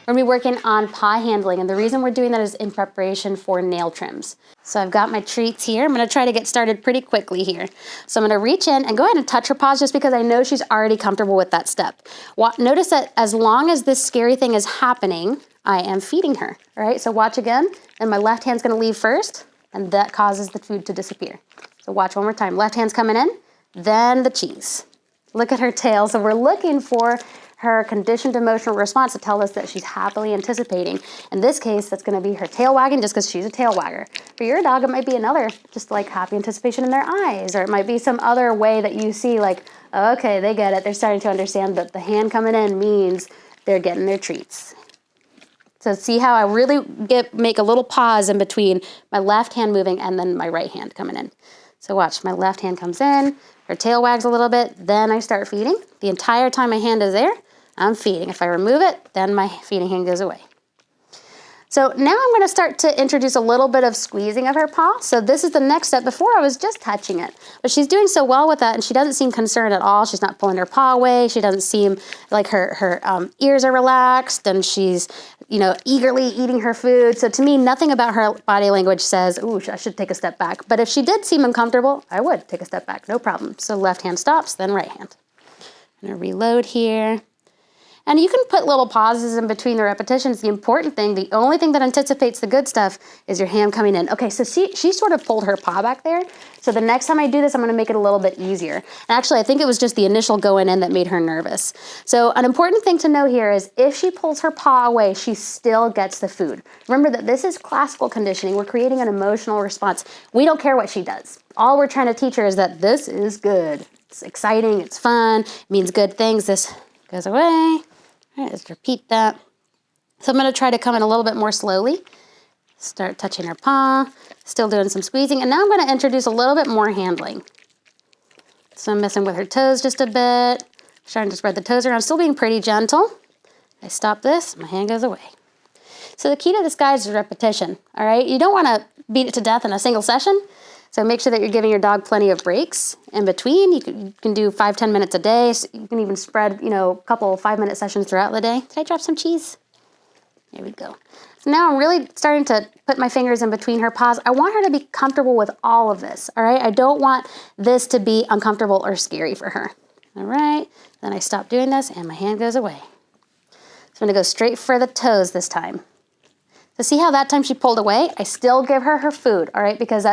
We're gonna be working on paw handling, and the reason we're doing that is in preparation for nail trims. So I've got my treats here. I'm gonna try to get started pretty quickly here. So I'm gonna reach in and go ahead and touch her paws just because I know she's already comfortable with that step. Notice that as long as this scary thing is happening, I am feeding her, all right? So watch again, and my left hand's gonna leave first, and that causes the food to disappear. So watch one more time. Left hand's coming in, then the cheese. Look at her tail. So we're looking for her conditioned emotional response to tell us that she's happily anticipating. In this case, that's gonna be her tail wagging just because she's a tail wagger. For your dog, it might be another, just like happy anticipation in their eyes, or it might be some other way that you see like, oh, okay, they get it. They're starting to understand that the hand coming in means they're getting their treats. So see how I really make a little pause in between my left hand moving and then my right hand coming in. So watch, my left hand comes in, her tail wags a little bit, then I start feeding. The entire time my hand is there, I'm feeding. If I remove it, then my feeding hand goes away. So now I'm gonna start to introduce a little bit of squeezing of her paw. So this is the next step. Before I was just touching it, but she's doing so well with that and she doesn't seem concerned at all. She's not pulling her paw away. She doesn't seem like her ears are relaxed and she's, eagerly eating her food. So to me, nothing about her body language says, ooh, I should take a step back. But if she did seem uncomfortable, I would take a step back, no problem. So left hand stops, then right hand. I'm gonna reload here. And you can put little pauses in between the repetitions. The important thing, the only thing that anticipates the good stuff is your hand coming in. Okay, so she sort of pulled her paw back there. So the next time I do this, I'm gonna make it a little bit easier. And actually, I think it was just the initial going in that made her nervous. So an important thing to know here is if she pulls her paw away, she still gets the food. Remember that this is classical conditioning. We're creating an emotional response. We don't care what she does. All we're trying to teach her is that this is good. It's exciting, it's fun, it means good things. This goes away. All right, let's repeat that. So I'm gonna try to come in a little bit more slowly. Start touching her paw, still doing some squeezing, and now I'm gonna introduce a little bit more handling. So I'm messing with her toes just a bit, trying to spread the toes around, still being pretty gentle. I stop this, my hand goes away. So the key to this, guys, is repetition, all right? You don't wanna beat it to death in a single session, so make sure that you're giving your dog plenty of breaks in between. You can do 5-10 minutes a day. So you can even spread, a couple 5-minute sessions throughout the day. Did I drop some cheese? There we go. So now I'm really starting to put my fingers in between her paws. I want her to be comfortable with all of this, all right? I don't want this to be uncomfortable or scary for her. All right, then I stop doing this and my hand goes away. So I'm gonna go straight for the toes this time. So see how that time she pulled away? I still give her her food, all right? Because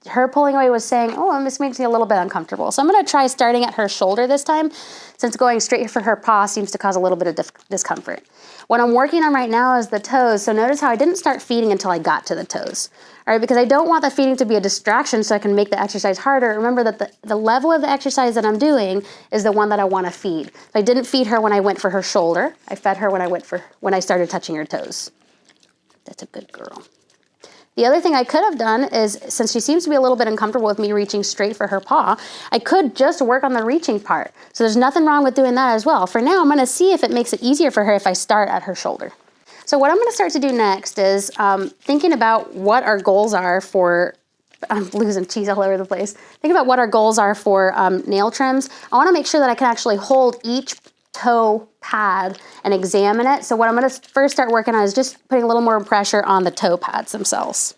her pulling away was saying, oh, this makes me a little bit uncomfortable. So I'm gonna try starting at her shoulder this time, since going straight for her paw seems to cause a little bit of discomfort. What I'm working on right now is the toes. So notice how I didn't start feeding until I got to the toes, all right? Because I don't want the feeding to be a distraction so I can make the exercise harder. Remember that the level of the exercise that I'm doing is the one that I wanna feed. So I didn't feed her when I went for her shoulder. I fed her when I started touching her toes. That's a good girl. The other thing I could have done is, since she seems to be a little bit uncomfortable with me reaching straight for her paw, I could just work on the reaching part. So there's nothing wrong with doing that as well. For now, I'm gonna see if it makes it easier for her if I start at her shoulder. So what I'm gonna start to do next is thinking about what our goals are for, I'm losing cheese all over the place. Think about what our goals are for nail trims. I wanna make sure that I can actually hold each toe pad and examine it. So what I'm gonna first start working on is just putting a little more pressure on the toe pads themselves.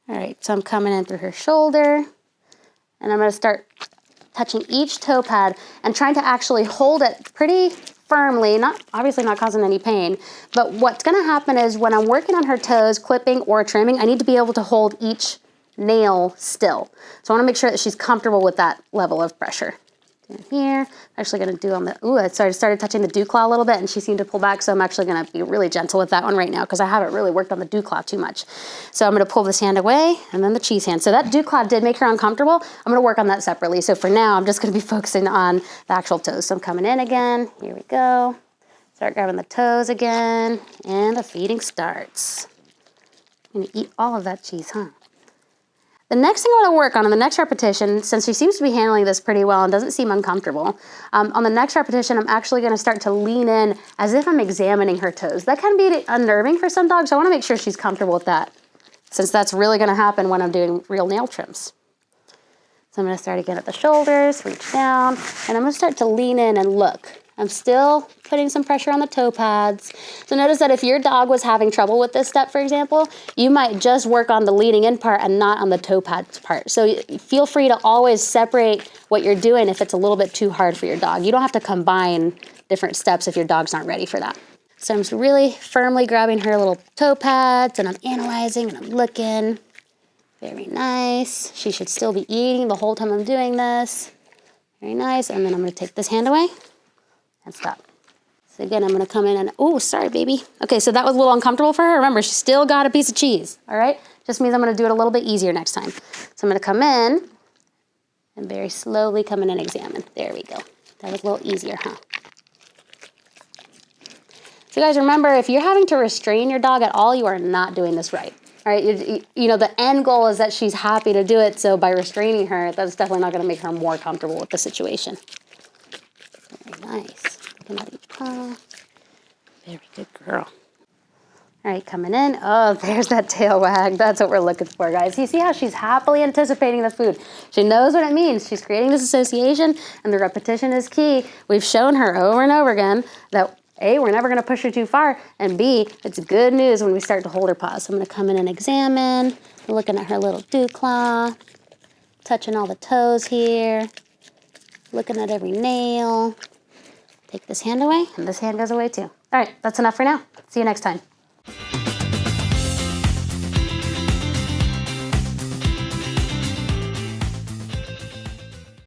All right, so I'm coming in through her shoulder and I'm gonna start touching each toe pad and trying to actually hold it pretty firmly, obviously not causing any pain, but what's gonna happen is when I'm working on her toes, clipping or trimming, I need to be able to hold each nail still. So I wanna make sure that she's comfortable with that level of pressure. In here, I'm actually gonna do on the, I started touching the dew claw a little bit and she seemed to pull back, so I'm actually gonna be really gentle with that one right now because I haven't really worked on the dew claw too much. So I'm gonna pull this hand away and then the cheese hand. So that dew claw did make her uncomfortable. I'm gonna work on that separately. So for now, I'm just gonna be focusing on the actual toes. So I'm coming in again, here we go. Start grabbing the toes again and the feeding starts. I'm gonna eat all of that cheese, huh? The next thing I want to work on in the next repetition, since she seems to be handling this pretty well and doesn't seem uncomfortable, on the next repetition, I'm actually going to start to lean in as if I'm examining her toes. That can be unnerving for some dogs, so I want to make sure she's comfortable with that, since that's really going to happen when I'm doing real nail trims. So I'm going to start again at the shoulders, reach down, and I'm going to start to lean in and look I'm still putting some pressure on the toe pads. So notice that if your dog was having trouble with this step, for example, you might just work on the leading in part and not on the toe pads part. So feel free to always separate what you're doing if it's a little bit too hard for your dog. You don't have to combine different steps if your dog's not ready for that. So I'm just really firmly grabbing her little toe pads and I'm analyzing and I'm looking. Very nice. She should still be eating the whole time I'm doing this. Very nice. And then I'm going to take this hand away and stop. So again, I'm going to come in and, oh, sorry, baby. Okay, so that was a little uncomfortable for her. Remember, she still got a piece of cheese, all right? Just means I'm going to do it a little bit easier next time. So I'm going to come in and very slowly come in and examine. There we go. That was a little easier, huh? So guys, remember, if you're having to restrain your dog at all, you are not doing this right. All right, you know, the end goal is that she's happy to do it, so by restraining her, that's definitely not gonna make her more comfortable with the situation. Very nice. Looking at your paw. Very good girl. All right, coming in. Oh, there's that tail wag. That's what we're looking for, guys. You see how she's happily anticipating the food. She knows what it means. She's creating this association, and the repetition is key. We've shown her over and over again that A, we're never gonna push her too far, and B, it's good news when we start to hold her paws. So I'm gonna come in and examine, looking at her little dew claw, touching all the toes here, looking at every nail. Take this hand away, and this hand goes away too. All right, that's enough for now. See you next time.